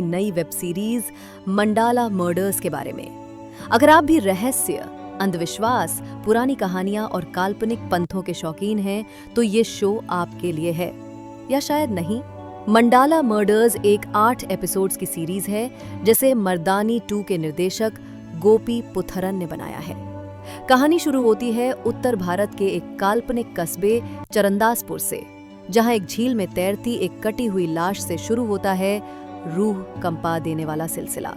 नई web series mandala murders के बारे में। अगर आप भी रहस्य, अंधविश्वास, पुरानी कहानियां और काल्पनिक पंथों के शौकीन हैं तो ये शो आपके लिए है, या शायद नहीं। मंडाला मर्डर्स एक 8 एपिसोड्स की सीरीज है जिसे मर्दानी 2 के निर्देशक गोपी पुथरन ने बनाया है। कहानी शुरू होती है उत्तर भारत के एक काल्पनिक कस्बे चरंदासपुर से, जहां एक झील में तैरती एक कटी हुई लाश से शुरू होता है रूह कंपा देने वाला सिलसिला।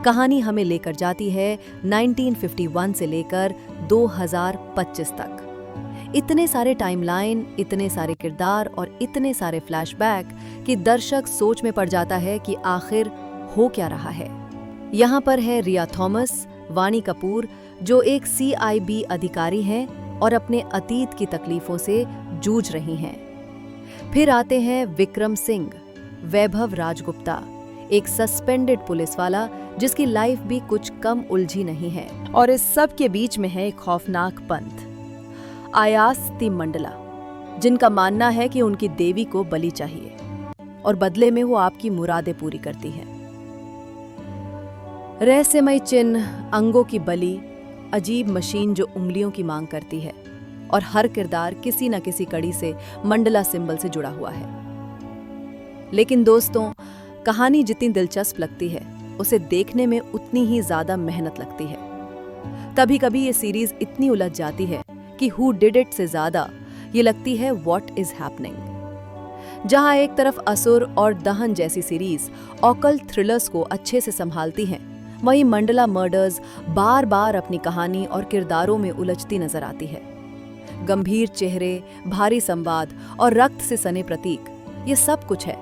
कहानी हमें लेकर जाती है 1951 से लेकर 2025 तक। इतने सारे टाइमलाइन, इतने सारे किरदार और इतने सारे फ्लैशबैक कि दर्शक सोच में पड़ जाता है कि आखिर हो क्या रहा है। यहाँ पर है रिया थॉमस, वाणी कपूर जो एक CIB अधिकारी हैं और अपने अतीत की तकलीफों से जूझ रही हैं। फिर आते हैं विक्रम सिंह, वैभव राजगुप्ता, एक सस्पेंडेड पुलिस वाला जिसकी लाइफ भी कुछ कम उलझी नहीं है, और इस सब के बीच में है एक खौफनाक पंथ, आयास्ति मंडला, जिनका मानना है कि उनकी देवी को बलि चाहिए और बदले में वो आपकी मुरादें पूरी करती है। रहस्यमय चिन्ह, अंगों की बलि, अजीब मशीन जो उंगलियों की मांग करती है, और हर किरदार किसी न किसी कड़ी से मंडला सिंबल से जुड़ा हुआ है। लेकिन दोस्तों, कहानी जितनी दिलचस्प लगती है उसे देखने में उतनी ही ज्यादा मेहनत लगती है। कभी कभी ये सीरीज इतनी उलझ जाती है कि हु डिड इट से ज्यादा ये लगती है व्हाट इज हैपनिंग। जहां एक तरफ असुर और दहन जैसी सीरीज ऑकल्ट थ्रिलर्स को अच्छे से संभालती हैं, वहीं मंडला मर्डर्स बार बार अपनी कहानी और किरदारों में उलझती नजर आती है। गंभीर चेहरे, भारी संवाद और रक्त से सने प्रतीक, ये सब कुछ है,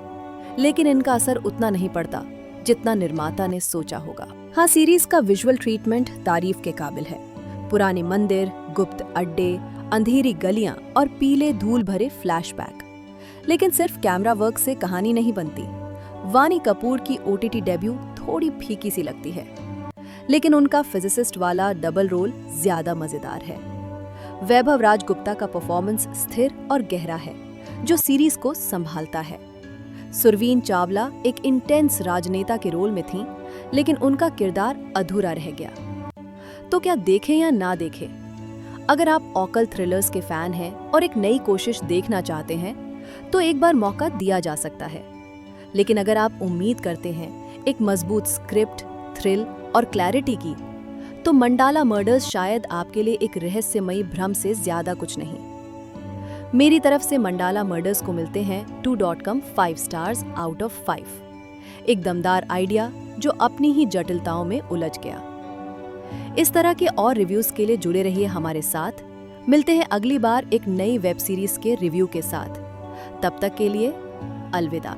लेकिन इनका असर उतना नहीं पड़ता जितना निर्माता ने सोचा होगा। हाँ, सीरीज का विजुअल ट्रीटमेंट तारीफ के काबिल है। पुराने मंदिर, गुप्त अड्डे, अंधेरी गलियां और पीले धूल भरे फ्लैशबैक। लेकिन सिर्फ कैमरा वर्क से कहानी नहीं बनती। वाणी कपूर की OTT डेब्यू थोड़ी फीकी सी लगती है, लेकिन उनका फिजिसिस्ट वाला डबल रोल ज्यादा मजेदार है। वैभव राजगुप्ता का परफॉर्मेंस स्थिर और गहरा है, जो सीरीज को संभालता है। सुरवीन चावला एक इंटेंस राजनेता के रोल में थीं, लेकिन उनका किरदार अधूरा रह गया। तो क्या देखें या ना देखें? अगर आप ऑकल्ट थ्रिलर्स के फैन हैं और एक नई कोशिश देखना चाहते हैं, तो एक बार मौका दिया जा सकता है। लेकिन अगर आप उम्मीद करते हैं एक मजबूत स्क्रिप्ट, थ्रिल और क्लैरिटी की, तो मंडाला मर्डर्स शायद आपके लिए एक रहस्यमयी भ्रम से ज्यादा कुछ नहीं। मेरी तरफ से मंडाला मर्डर्स को मिलते हैं 2.com 5 स्टार्स आउट ऑफ 5। एक दमदार आइडिया जो अपनी ही जटिलताओं में उलझ गया। इस तरह के और रिव्यूज के लिए जुड़े रहिए हमारे साथ। मिलते हैं अगली बार एक नई वेब सीरीज के रिव्यू के साथ। तब तक के लिए अलविदा।